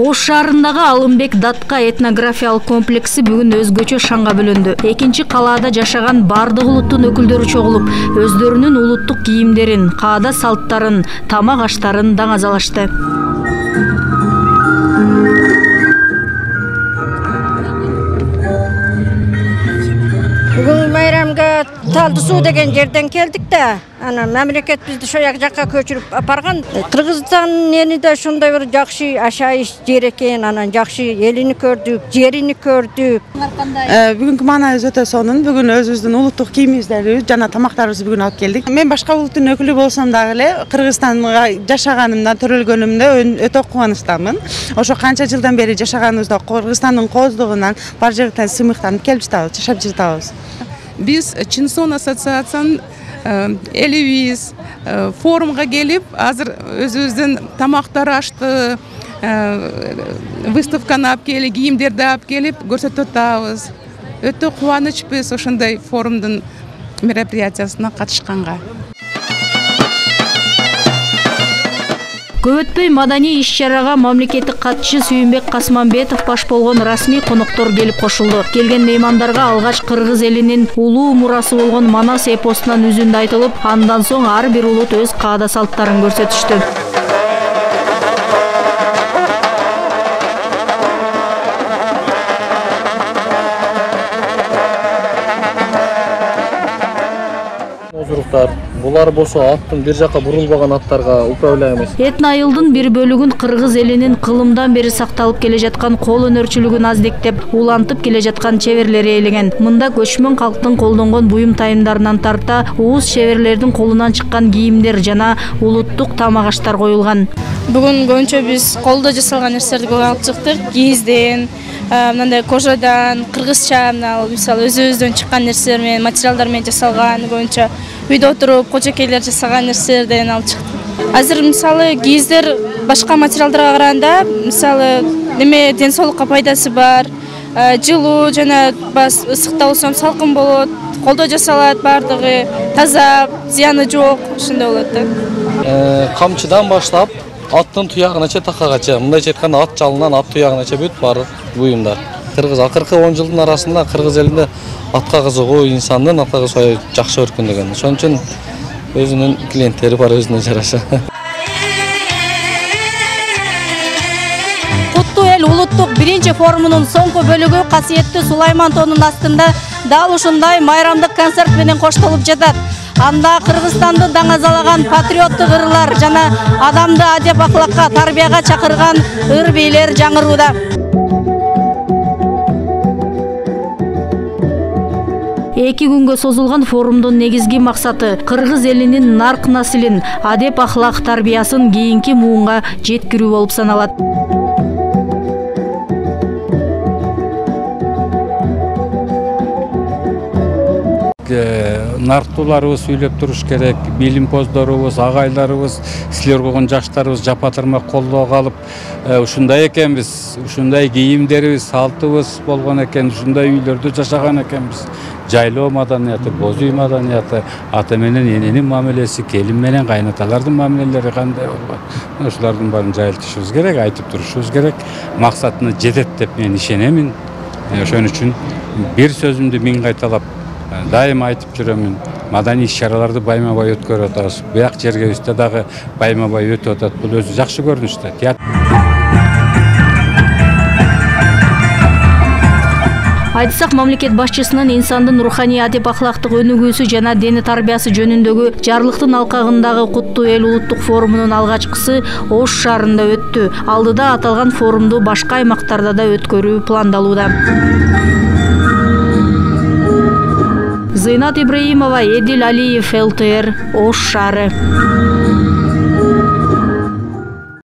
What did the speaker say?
Ош шаарындагы Алымбек Датка этнографиялык комплекси бүгүн өзгөчө шаңга бөлөндү. Экинчи калаада жашаган бардык улуттун өкүлдөрү чогулуп, өздөрүнүн улуттук кийимдерин, каада салттарын, тамак аштарын даңазалашты. Бүгүн майрамга Талды суу деген жерден келдик да. Ана мамлекет бизди шояк жакка көчүрүп апарган. Кыргызстан эни да ошондой бир жакшы ашайыш жер экен. Анан жакшы элини көрдүк, жерини көрдүк. Бүгүнкү маанайыбыз өтө сонун. Бүгүн өзүбүздүн улуттук кийимибизди жана тамактарыбызды бүгүн алып келдик. Мен башка улуттун өкүлү болсом дагы эле Кыргызстанга жашаганымдан, төрөлгөнүмдө өтө кубанычтамын. Ошо канча жылдан бери жашаганыбызда Кыргызстандын кооздугунан бар жактан сыймыктанып келип жатабыз, жашап жатабыз. Biz Çinson Asosiyatsiyanın elibиз forumga gelip azır özümüzün tamakları açtı, выставканы алып келип, кийимдерди алып келип көрсөтүп атабыз. Өтө кубанычпыз ошондой форумдун мероприятиясына катышканга. Көп өтпөй маданий иш-чарага мамлекеттик катчы Сүйүнбек Касманбетов баш болгон расмий коноктор келип кошулду. Келген меймандарга алгач кыргыз элинин улуу мурасы болгон Манас эпосунан үзүндү айтылып, андан соң ар бир улут өз каада салттарын көрсөтүштү. Булар болсо аттын бир жака бурулбаган аттарга управляемыз. Этнайылдын бир бөлүгүн кыргыз элинин кылымдан бери сакталып келе жаткан кол өнөрчүлүгүн аздектеп, улантып келе жаткан чеберлери ээлеген. Мында көчмөн калктын колдонгон буюм тайымдарынан тарта уус чеберлердин колунан чыккан кийимдер жана улуттук тамак аштар коюлган. Бүгүн көбүнчө биз колдо жасалган нерселерди көп алып чыктык. Кийизден, мындай кожадан, кыргызча, мисалы өзүбүздөн чыккан нерселер менен, материалдар менен жасалган, көбүнчө үйдө отуруп кожокейлер жасаган нерселерден алып чыктык. Азыр мисалы кийиздер башка материалдарга караганда, мисалы неме ден соолукка пайдасы бар, жылуу жана ысыкта болсом салкын болот, колдо жасалат, бардыгы таза, зыяны жок, ошондой болот да. Камчыдан баштап аттын туягынача такагача, мындайча айтканда ат жалынан ат туягынача бүт бар буюмдар. Кыргыз акыркы 10 жылдын арасында кыргыз элинде атка кызыгуу, инсандын атка кызыгуу жакшы өркүндөгөн. Ошон үчүн өзүнүн клиенттери бар, өзүнө жараша. Куттуу эл улуттук биринчи форумунун соңку бөлүгү касиеттүү Сулайман тоонун астында дал ушундай майрамдык концерт менен коштолуп жатат. Анда Кыргызстанды даңазалаган патриоттук ырлар жана адамды адеп аклакка, тарбияга чакырган ыр бийлер жаңырууда. Эки күнгө созулган форумдун негизги максаты кыргыз элинин нарк насилин, адеп ахлак тарбиясын кийинки муунга жеткирүү болуп саналат. Нарктууларыбыз сүйлөп туруш керек, билимпоздорубуз, агайларыбыз, силер койгон жаштарыбыз жапа-тырмак колдоого алып, ушундай экенбиз, ушундай кийимдерибиз, салтыбыз болгон экен, ушундай үйлөрдө жашаган экенбиз. Жайлоо маданияты, боз үй маданияты, ата менен эненин мамилеси, келин менен кайнаталардын мамилелери кандай болгон. Ушулардын баарын жайылтышыбыз керек, айтып турушубуз керек. Максатына жетет деп мен ишенемин. Ошон үчүн бир сөзүмдү миң кайталап дайыма айтып жүрөмүн. Маданий иш-чараларды байма-бай өткөрүп атабыз. Буяк жергебизде дагы байма-бай өтүп атат. Бул өзү жакшы көрүнүш да. Айтсак, мамлекет башчысынын инсандын руханий адеп ахлактык өнүгүүсү жана дене тарбиясы жөнүндөгү жарлыктын алкагындагы Куттуу эл улуттук форумунун алгачкысы Ош шаарында өттү. Алдыда аталган форумду башка аймактарда да өткөрүү пландалууда. Зыйнат Ибраимова, Эдил Алиев, ЛТР, Ош шаары.